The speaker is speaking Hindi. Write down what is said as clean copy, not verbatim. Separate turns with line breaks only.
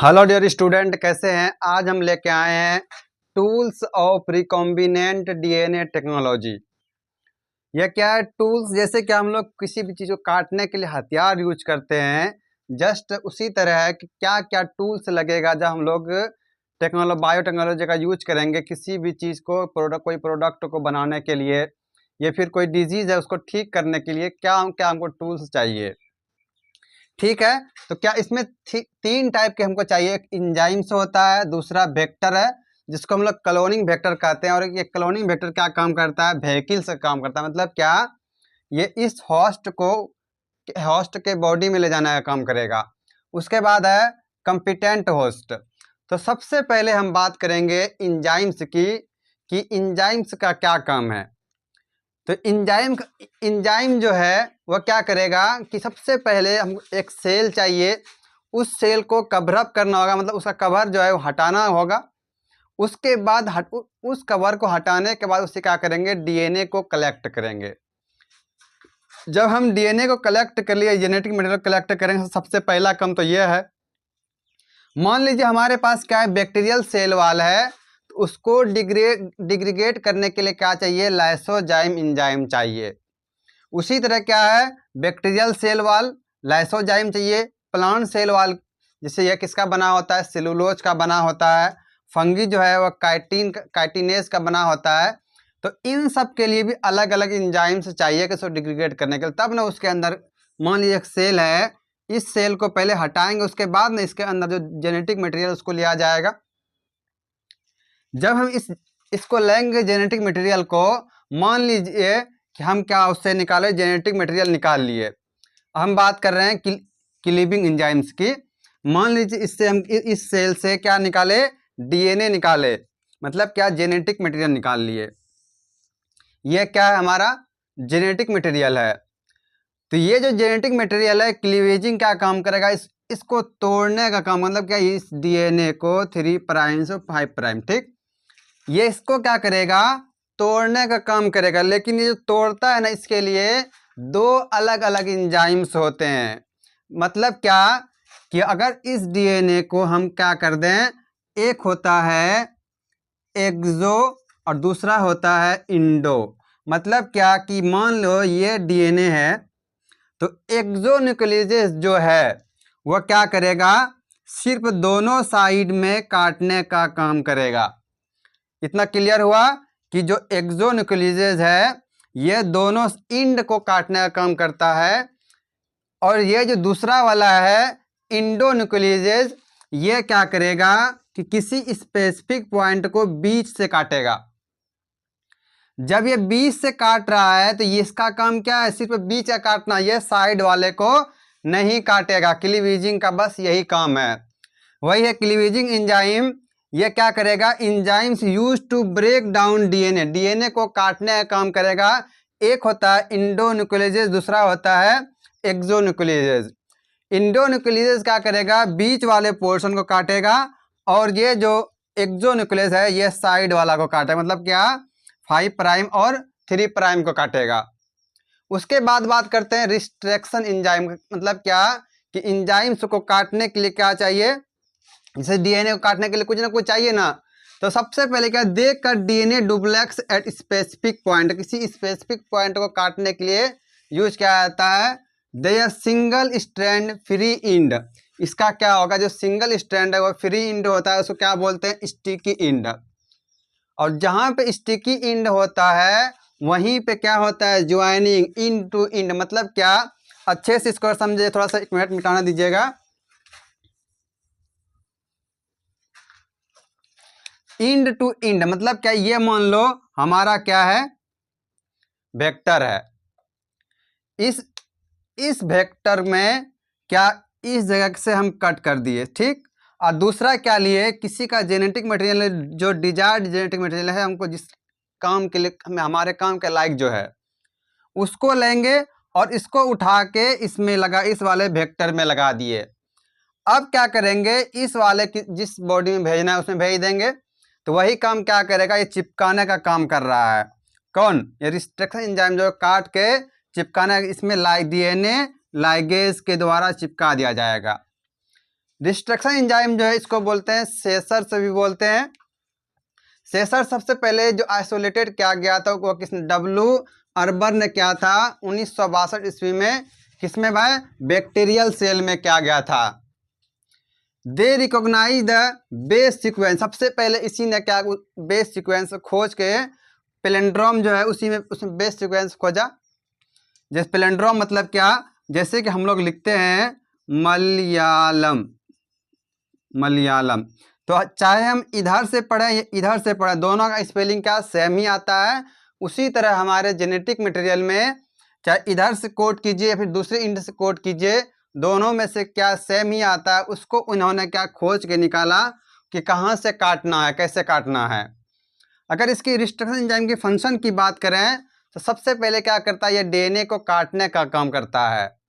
हेलो डियर स्टूडेंट, कैसे हैं। आज हम लेके आए हैं tools of recombinant DNA technology. यह क्या है? टूल्स जैसे कि हम लोग किसी भी चीज़ को काटने के लिए हथियार यूज करते हैं, जस्ट उसी तरह है कि क्या क्या टूल्स लगेगा जब हम लोग बायोटेक्नोलॉजी का यूज करेंगे किसी भी चीज़ को कोई प्रोडक्ट को बनाने के लिए, या फिर कोई डिजीज़ है उसको ठीक करने के लिए क्या क्या हमको टूल्स चाहिए। ठीक है, तो क्या इसमें तीन टाइप के हमको चाहिए। एक इंजाइम्स होता है, दूसरा वेक्टर है जिसको हम लोग क्लोनिंग वेक्टर कहते हैं, और ये क्लोनिंग वेक्टर क्या काम करता है? व्हीकल से काम करता है। मतलब क्या, ये इस होस्ट के बॉडी में ले जाने का काम करेगा। उसके बाद है कंपिटेंट होस्ट। तो सबसे पहले हम बात करेंगे इंजाइम्स की कि इंजाइम्स का क्या काम है। तो इंजाइम जो है वह क्या करेगा कि सबसे पहले हम एक सेल चाहिए, उस सेल को कवर अप करना होगा, मतलब उसका कवर जो है वो हटाना होगा। उसके बाद उस कवर को हटाने के बाद उससे क्या करेंगे? डीएनए को कलेक्ट करेंगे। जब हम डीएनए को कलेक्ट कर लिए, जेनेटिक मटेरियल कलेक्ट करेंगे, सबसे पहला काम तो यह है, मान लीजिए हमारे पास क्या है, बैक्टीरियल सेल वाल है, तो उसको डिग्रेड करने के लिए क्या चाहिए? लाइसोजाइम एंजाइम चाहिए। उसी तरह क्या है, बैक्टीरियल सेल वाल लाइसोजाइम चाहिए। प्लांट सेल वाल जैसे यह किसका बना होता है? सेलुलोज का बना होता है। फंगी जो है वह काइटिनेज का बना होता है। तो इन सब के लिए भी अलग अलग इंजाइम्स चाहिए कि उसको डिग्रेड करने के लिए, तब ना उसके अंदर, मान लीजिए एक सेल है, इस सेल को पहले हटाएंगे, उसके बाद ना इसके अंदर जो जेनेटिक मटेरियल उसको लिया जाएगा। जब हम इसको लेंगे जेनेटिक मटेरियल को, मान लीजिए कि हम क्या उससे निकाले, जेनेटिक मटेरियल निकाल लिए। हम बात कर रहे हैं क्लीविंग एंजाइम्स की। मान लीजिए इससे हम इस सेल से क्या निकाले? डीएनए निकाले, मतलब क्या? जेनेटिक मटेरियल निकाल लिए। यह क्या है? हमारा जेनेटिक मटेरियल है। तो ये जो जेनेटिक मटेरियल है, क्लीवेजिंग क्या काम करेगा? इसको तोड़ने का काम, मतलब क्या, इस डीएनए को 3 प्राइम से 5 प्राइम, ठीक, ये इसको क्या करेगा? तोड़ने का काम करेगा। लेकिन ये जो तोड़ता है ना, इसके लिए दो अलग अलग इंजाइम्स होते हैं। मतलब क्या कि अगर इस डीएनए को हम क्या कर दें, एक होता है एक्सो और दूसरा होता है इंडो। मतलब क्या कि मान लो ये डीएनए है, तो एक्सोन्यूक्लियस जो है वह क्या करेगा? सिर्फ दोनों साइड में काटने का काम करेगा। इतना क्लियर हुआ कि जो एक्सोन्यूक्लियस है ये दोनों इंड को काटने का काम करता है, और ये जो दूसरा वाला है इंडोन्यूक्लियस, ये क्या करेगा कि किसी स्पेसिफिक पॉइंट को बीच से काटेगा। जब ये बीच से काट रहा है तो ये इसका काम क्या है? सिर्फ बीच का काटना, ये साइड वाले को नहीं काटेगा। क्लीवेजिंग का बस यही काम है। वही है क्लीवेजिंग एंजाइम। ये क्या करेगा? Enzymes use to break down DNA, DNA को काटने का काम करेगा। एक होता है इंडोन्यूक्लियस, दूसरा होता है एक्सोन्यूक्लियस। इंडोन्यूक्लियस क्या करेगा? बीच वाले पोर्शन को काटेगा, और ये जो एक्सोन्यूक्लियस है ये साइड वाला को काटेगा। मतलब क्या? 5 प्राइम और 3 प्राइम को काटेगा। उसके बाद बात करते हैं रिस्ट्रक्शन एंजाइम। मतलब क्या कि एंजाइम्स को काटने के लिए क्या चाहिए? जैसे डीएनए को काटने के लिए कुछ ना कुछ चाहिए ना। तो सबसे पहले क्या, देख कर DNA duplex at specific point, किसी स्पेसिफिक पॉइंट को काटने के लिए यूज किया जाता है। There single strand free end. इसका क्या होगा? जो सिंगल स्ट्रैंड है वो फ्री इंड होता है, उसको क्या बोलते हैं? Sticky end. और जहां पे स्टिकी इंड होता है वहीं पे क्या होता है? Joining end to end. मतलब क्या, अच्छे से इसको समझे, थोड़ा सा 1 मिनट मिटाना दीजिएगा। इंड टू इंड मतलब क्या? ये मान लो हमारा क्या है? वेक्टर है। इस वेक्टर में क्या, इस जगह से हम कट कर दिए, ठीक। और दूसरा क्या लिए? किसी का जेनेटिक मटेरियल, जो डिजायर्ड जेनेटिक मटेरियल है, हमको जिस काम के लिए, हमारे काम के लायक जो है, उसको लेंगे और इसको उठा के इसमें लगा, इस वाले वेक्टर में लगा दिए। अब क्या करेंगे? इस वाले की जिस बॉडी में भेजना है उसमें भेज देंगे। तो वही काम क्या करेगा? ये चिपकाने का काम कर रहा है। कौन? ये रिस्ट्रक्शन एंजाइम जो काट के चिपकाना, इसमें डीएनए लाइगेज के द्वारा चिपका दिया जाएगा। डिस्ट्रक्शन एंजाइम जो है इसको बोलते हैं सेसर से भी बोलते हैं। सेसर सबसे पहले जो आइसोलेटेड किया गया था वो किसने, डब्ल्यू अर्बर ने किया था 1962 ईस्वी में। किसमें भाई, बैक्टीरियल सेल में किया गया था। दे रिकॉग्नाइज द बेस सीक्वेंस, सबसे पहले इसी ने क्या बेस सीक्वेंस खोज के, पैलिंड्रोम जो है उसी में उसमें बेस सीक्वेंस खोजा। जैसे पैलिंड्रोम मतलब क्या, जैसे कि हम लोग लिखते हैं मलयालम, मलयालम, तो चाहे हम इधर से पढ़ें या इधर से पढ़ें, दोनों का स्पेलिंग क्या सेम ही आता है। उसी तरह हमारे जेनेटिक मटेरियल में चाहे इधर से कोड कीजिए या फिर दूसरे इंड से कोड कीजिए, दोनों में से क्या सेम ही आता है। उसको उन्होंने क्या खोज के निकाला कि कहाँ से काटना है, कैसे काटना है। अगर इसकी रिस्ट्रक्शन एंजाइम के फंक्शन की बात करें तो सबसे पहले क्या करता है, ये डीएनए को काटने का काम करता है।